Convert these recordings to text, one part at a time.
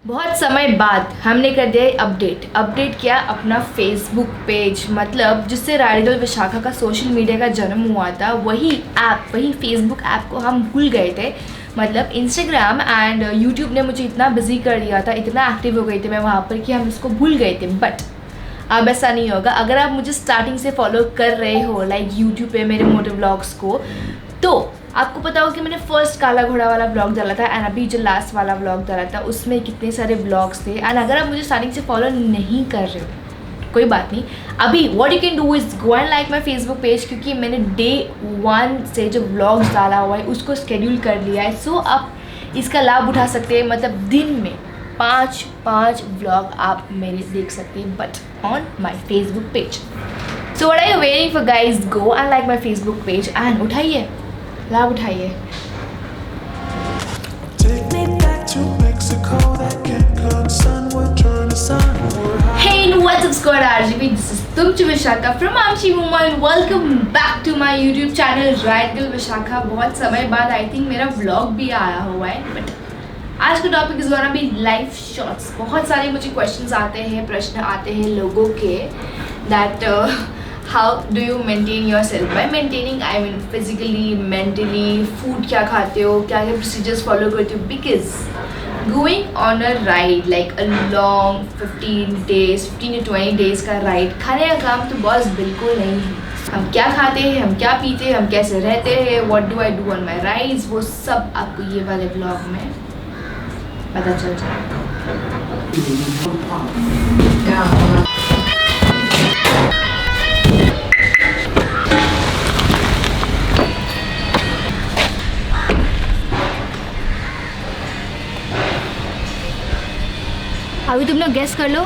बहुत समय बाद हमने कर दिया अपडेट किया अपना फेसबुक पेज, मतलब जिससे राइडल विशाखा का सोशल मीडिया का जन्म हुआ था, वही फेसबुक ऐप को हम भूल गए थे। मतलब इंस्टाग्राम एंड यूट्यूब ने मुझे इतना बिजी कर दिया था, इतना एक्टिव हो गई थी मैं वहाँ पर कि हम इसको भूल गए थे। बट अब ऐसा नहीं होगा। अगर आप मुझे स्टार्टिंग से फॉलो कर रहे हो लाइक यूट्यूब पे मेरे मोटो व्लॉग्स को, तो आपको पता हो कि मैंने फर्स्ट काला घोड़ा वाला व्लॉग डाला था एंड अभी जो लास्ट वाला व्लॉग डाला था उसमें कितने सारे व्लॉग्स थे। एंड अगर आप मुझे स्टार्टिंग से फॉलो नहीं कर रहे हो कोई बात नहीं, अभी what you can do is go and like my Facebook page, क्योंकि मैंने डे 1 से जो व्लॉग्स डाला हुआ है उसको शेड्यूल कर लिया है। सो आप इसका लाभ उठा सकते हैं, मतलब दिन में 5 व्लॉग आप मेरे देख सकते हैं, but on my Facebook page. So what are you waiting for guys, go and like my Facebook page and उठाइए, लाभ उठाइए। Hey, what's up squad, RGB, this is तुमची विशाखा from आमची woman. Welcome back to my YouTube channel राइडल विशाखा। बहुत समय बाद I think मेरा व्लॉग भी आया हुआ है, बट आज का टॉपिक इस बार भी लाइव शॉट्स। बहुत सारे मुझे क्वेश्चंस आते हैं, प्रश्न आते हैं लोगों के that how do you maintain your self. Bye maintaining I mean physically, mentally, food क्या खाते हो, क्या क्या प्रोसीजर्स फॉलो करते हो, because going on a ride like a long 15 to 20 days का राइड, खाने का काम तो बॉस बिल्कुल नहीं है। हम क्या खाते हैं, हम क्या पीते हैं, हम कैसे रहते हैं, what do I do on my rides, वो सब आपको ये वाले ब्लॉग में पता चल जाएगा। अभी तुम लोग गेस कर लो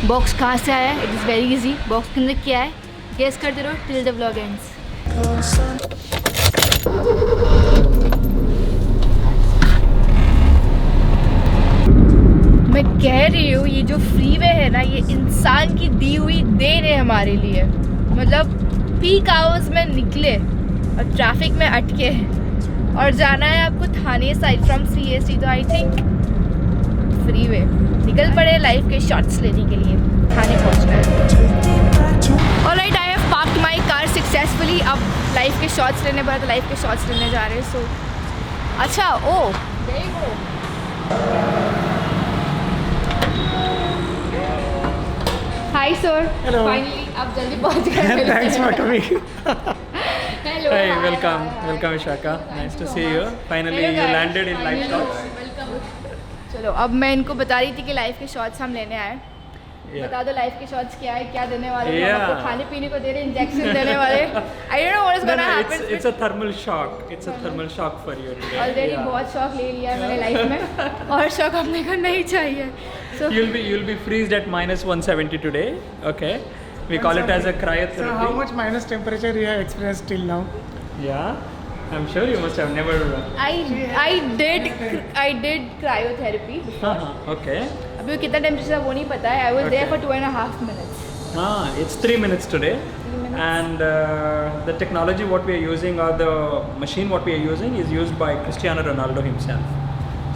बॉक्स कहाँ से आया है। It is very easy. Box के अंदर क्या है गेस करते रहो टिल द व्लॉग एंड्स। मैं कह रही हूँ ये जो फ्रीवे है ना, ये इंसान की दी हुई देन है हमारे लिए। मतलब पीक आवर्स में निकले और ट्रैफिक में अटके और जाना है आपको थाने साइड फ्रॉम CST, तो आई थिंक फ्रीवे निकल पड़े लाइफ के शॉट्स लेने के लिए, थाने पहुंचना है। Alright, I have parked my car successfully. अब लाइफ के शॉट्स लेने पर तो लाइफ के शॉट्स लेने जा रहे हैं। सो अच्छा, ओ देखो हाय सर, फाइनली आप जल्दी पहुंच गए। Thanks for coming. Hello, Hey, welcome Vishaka. Nice to see you. Finally you landed in live shots. चलो अब मैं इनको बता रही थी कि लाइफ के शॉट्स हम लेने आए। बता दो लाइफ के शॉट्स क्या है, क्या देने वाले हैं। हम आपको खाने पीने को दे रहे हैं, इंजेक्शन देने वाले। I don't know what is gonna happen. It's a thermal shock. It's a thermal shock for you today. Already बहुत शॉक ले लिया है मैंने लाइफ में, और शॉक अपने को नहीं चाहिए। So you'll be freezed at -170 today. Okay. We call it as a cryotherapy. So how much minus temperature you have experienced till now? Yeah. I'm sure you must have never. I did cryotherapy before. Okay. अभी वो कितना temperature था वो नहीं पता है। I was there for 2.5 minutes. It's 3 minutes today. 3 minutes. And the technology what we are using, or the machine what we are using, is used by Cristiano Ronaldo himself.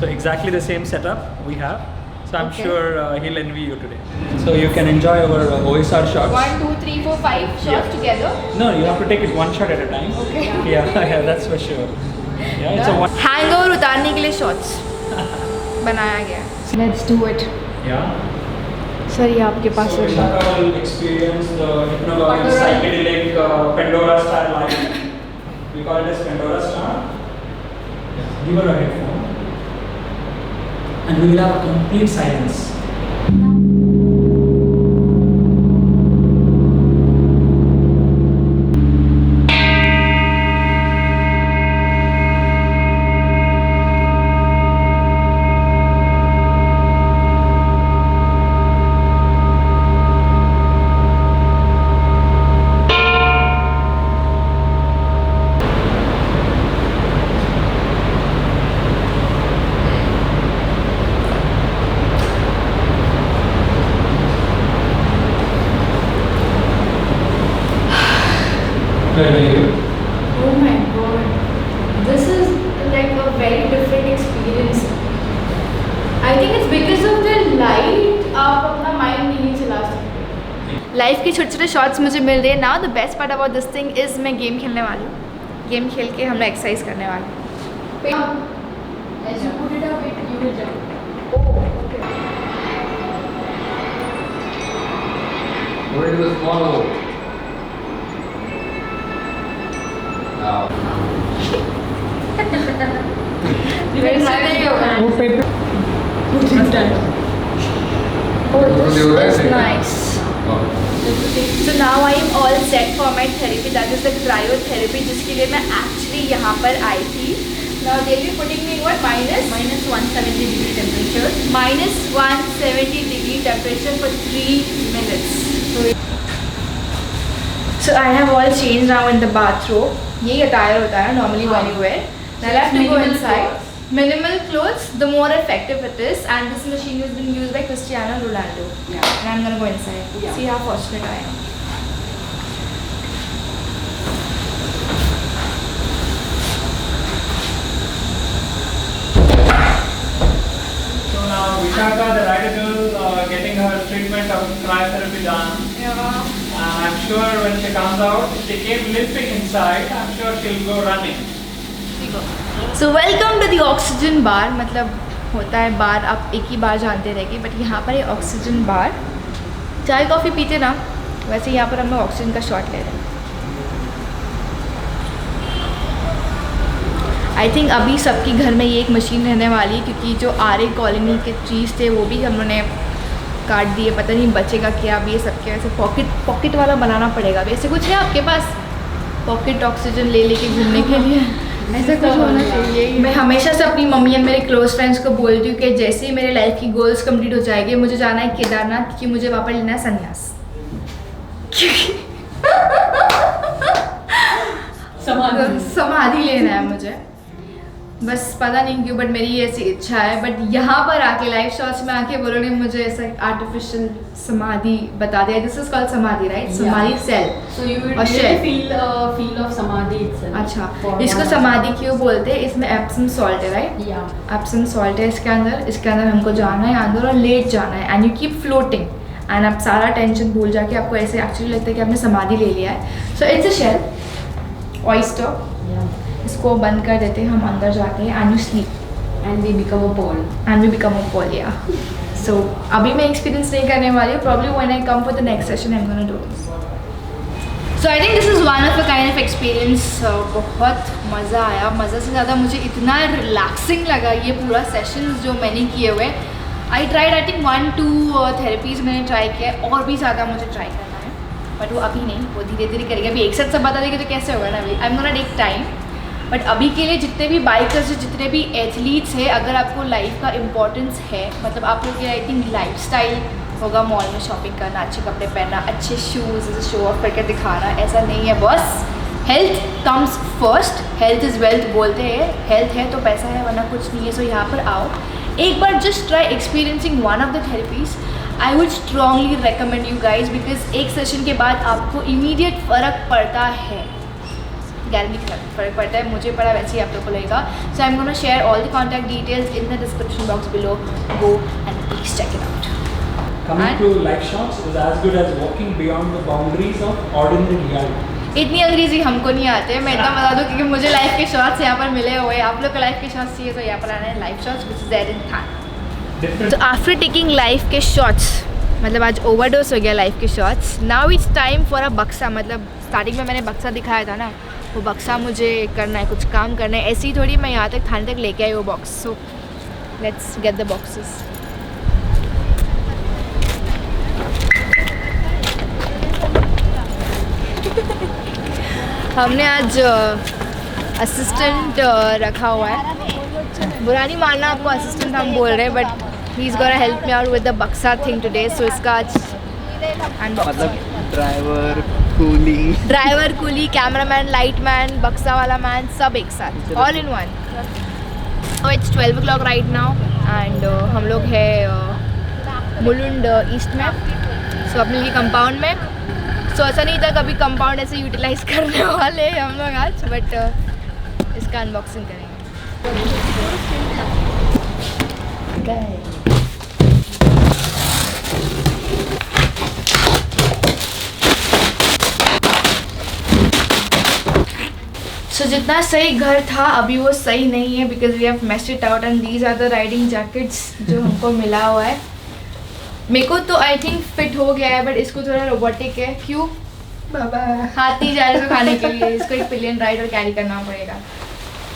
So exactly the same setup we have. So I'm sure he'll envy you today. So you can enjoy our OSR shots. 1, 2, 3, 4, 5 shots together. No, you have to take it one shot at a time. Okay. Yeah, that's for sure. Yeah, it's a one. Hangover उतारने के लिए shots बनाया गया है। Let's do it. Yeah. Sir ये आपके पास So है। Vishaka will experience the hypnagogic psychedelic Pandora style life. We call it as Pandora style. Give her a headphone. And we will have a complete silence. Oh my god, this is like a very different experience. I think it's because of the life के छोटे छोटे shots मुझे मिल रहे हैं। Now the best part about this thing is मैं game खेलने वाली हूँ। गेम खेल के हम लोग एक्सरसाइज करने वाले हैं। Put it to the small hole. Now. वो पेट That's nice. Oh. So now I am all set for my therapy. That is the cryotherapy जिसके लिए मैं actually यहाँ पर आई थी. Now they'll be putting me what minus 170 degree temperature. Minus 170 degree temperature for 3 minutes. So I have all changed now in the bathroom. यही attire होता है normally when you wear. Now I have to go inside. Minimal clothes, the more effective it is, and this machine has been used by Cristiano Ronaldo. Yeah. And I'm gonna go inside. Yeah. See how fortunate I am. So now Vishaka, the rider girl, getting her treatment of cryotherapy done. Yeah. I'm sure when she comes out, if she came limping inside, I'm sure she'll go running. So welcome to the oxygen bar. मतलब होता है बार, आप एक ही बार जानते रहेंगे, but यहाँ पर है ऑक्सीजन बार. चाय कॉफ़ी पीते ना, वैसे यहाँ पर हम लोग ऑक्सीजन का शॉट ले रहे हैं. आई थिंक अभी सबके घर में ये एक मशीन रहने वाली है, क्योंकि जो आरे कॉलोनी के ट्रीज थे वो भी हम लोगों ने काट दिए. पता नहीं बचेगा क्या. अभी ये सबके ऐसे पॉकेट वाला बनाना पड़ेगा. अभी ऐसे कुछ है आपके पास पॉकेट ऑक्सीजन ले लेके घूमने के लिए? ऐसा कुछ होना चाहिए. मैं हमेशा से अपनी मम्मी और मेरे क्लोज फ्रेंड्स को बोलती हूँ कि जैसे ही मेरे लाइफ की गोल्स कंप्लीट हो जाएंगे, मुझे जाना है केदारनाथ, क्योंकि मुझे वहाँ पर लेना है संन्यास. समाधि लेना है मुझे. बस पता नहीं क्यों, बट मेरी ये ऐसी इच्छा है. बट यहाँ पर आके लाइव शॉट्स में आके वो लोगों ने मुझे ऐसा आर्टिफिशियल समाधि बता दिया. दिस इज कॉल्ड समाधि, राइट? समाधि सेल. So you will और really shell. feel of samadhi itself. अच्छा, For इसको 1 समाधि क्यों बोलते हैं? इसमें एप्सम सॉल्ट है, राइट? Yeah. एप्सम सॉल्ट है इसके अंदर हमको जाना है अंदर और लेट जाना है. And you keep floating and आप सारा टेंशन भूल जाके आपको ऐसे एक्चुअली लगता है कि आपने समाधि ले लिया है. So it's a shell oyster. Yeah. इसको बंद कर देते हैं हम, अंदर जाते हैं and you sleep And we become a pole. And we become a pole. या सो अभी मैं एक्सपीरियंस नहीं करने वाली हूँ. Probably when I come for the next session I am gonna do this. So I think this is one of a kind of experience. बहुत मज़ा आया. मज़ा से ज़्यादा मुझे इतना रिलैक्सिंग लगा ये पूरा सेशन जो मैंने किए हुए. I tried I think 1-2 therapies मैंने ट्राई किया है, और भी ज़्यादा मुझे ट्राई करना है, बट वो अभी नहीं, वो धीरे धीरे करेगा. अभी एक साथ सब बता देंगे तो कैसे होगा ना. अभी I am gonna take time. But अभी के लिए जितने भी बाइकर्स हैं, जितने भी एथलीट्स हैं, अगर आपको लाइफ का इम्पोर्टेंस है, मतलब आप लोग के आई थिंक लाइफ स्टाइल होगा मॉल में शॉपिंग करना, अच्छे कपड़े पहनना, अच्छे शूज़ शो ऑफ करके दिखाना, ऐसा नहीं है. बस health comes first. Health is wealth बोलते हैं. हेल्थ है तो पैसा है, वरना कुछ नहीं है. सो यहाँ पर आओ एक बार, just try experiencing one of the therapies. I would strongly recommend you guys, because एक सेशन के बाद आपको इमीडिएट फ़र्क पड़ता है. गारंटी फ़र्क पड़ता है. मुझे पड़ा, वैसे ही आप लोग को लगेगा. So I am gonna share all the contact details in the description box below. Go and please check it out. Coming And- to live shots is as good as walking beyond the boundaries of ordinary reality. इतनी अंग्रेजी हमको नहीं आते. मैं इतना बता दूँ, क्योंकि मुझे लाइफ के शॉट्स यहाँ पर मिले हुए. आप लोग को लाइफ के शॉट्स चाहिए तो यहाँ पर आना है. Live shots which is there in थान. Different. तो आफ्टर टेकिंग लाइफ के शॉट्स, मतलब आज ओवरडोज हो गया लाइफ के shots. Now it's time for a बक्सा. मतलब स्टार्टिंग में मैंने बक्सा दिखाया था ना, वो बक्सा मुझे करना है, कुछ काम करना है. ऐसे ही थोड़ी मैं यहाँ तक थाने तक लेके आई वो box. So let's get the boxes. हमने आज असिस्टेंट रखा हुआ है. बुरा नहीं मानना, आपको असिस्टेंट हम बोल रहे हैं, but he is gonna help me out with the बक्सा थिंग टुडे. सो इसका आज unboxing. Driver, coolie, cameraman, lightman, बक्सा वाला मैन, सब एक साथ, all in one. It's 12 o'clock right now and हम लोग है मुलुंड ईस्ट में. सो अपने लिए कंपाउंड में. सो ऐसा नहीं था कभी कंपाउंड ऐसे यूटिलाइज करने वाले हम लोग आज, बट इसका अनबॉक्सिंग करेंगे. जितना सही घर था अभी वो सही नहीं है because we have messed it out and these are the riding jackets जो हमको मिला हुआ है. मेरे को तो आई थिंक फिट हो गया है बट इसको थोड़ा रोबोटिक है. क्यों बाबा हाथी जा रहे इसको खाने के लिए, इसको एक पिलियन राइड और कैरी करना पड़ेगा.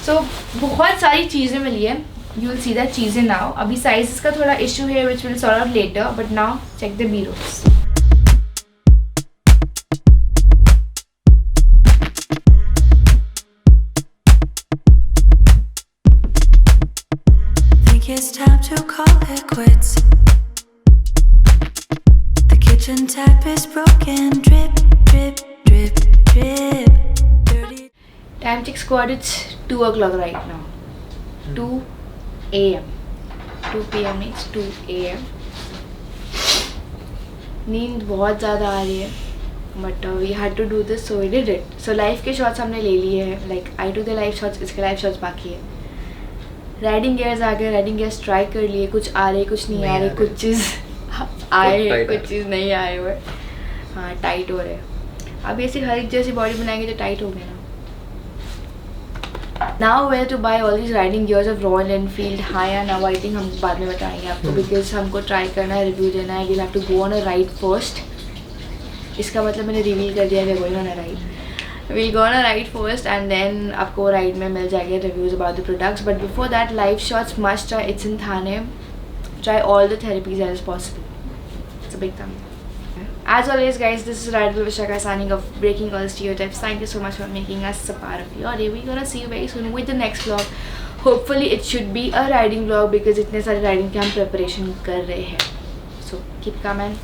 सो बहुत सारी चीज़ें मिली है. यू विल सी दैट चीज़ें नाउ. अभी साइज़ का थोड़ा इशू है which will sort out later but now check the बीरोस. It's time to call it quits. The kitchen tap is broken. Drip, drip, drip, drip. Dirty. Time check squad, it's 2 o'clock right now. 2 a.m. 2 p.m. it's 2 a.m. नींद बहुत ज़्यादा आ रही है but we had to do this so we did it. So live के shots हमने ले लिए हैं. Like I do the live shots, इसके लाइव शॉट्स बाकी है. राइडिंग गियर्स आ गए, राइडिंग गियर्स ट्राई कर लिए. कुछ आ रहे कुछ नहीं आ रहे. कुछ चीज़ आए कुछ चीज़ नहीं आए हुए. हाँ टाइट हो रहे. अब ऐसी हर एक जैसी बॉडी बनाएंगे तो टाइट हो गए ना. Now where to buy all these riding gears of Royal Enfield high end now I think हम बाद में बताएंगे आपको बिकॉज हमको ट्राई करना है, रिव्यू देना है. We'll have to go on a ride first. इसका मतलब मैंने रिवील कर दिया है going on a ride. We'll go on a ride first and then आपको राइड में मिल जाएंगे reviews about the products. But before that, live shots must try. It's in Thane. Try all the therapies as possible. It's a big thing. As always, guys, this is Radhika Vishaka signing off, breaking all stereotypes. Thank you so much for making us a part of your day. We're gonna see you very soon with the next vlog. Hopefully, it should be a riding vlog because इतने सारे riding के हम preparation कर रहे हैं. So keep coming.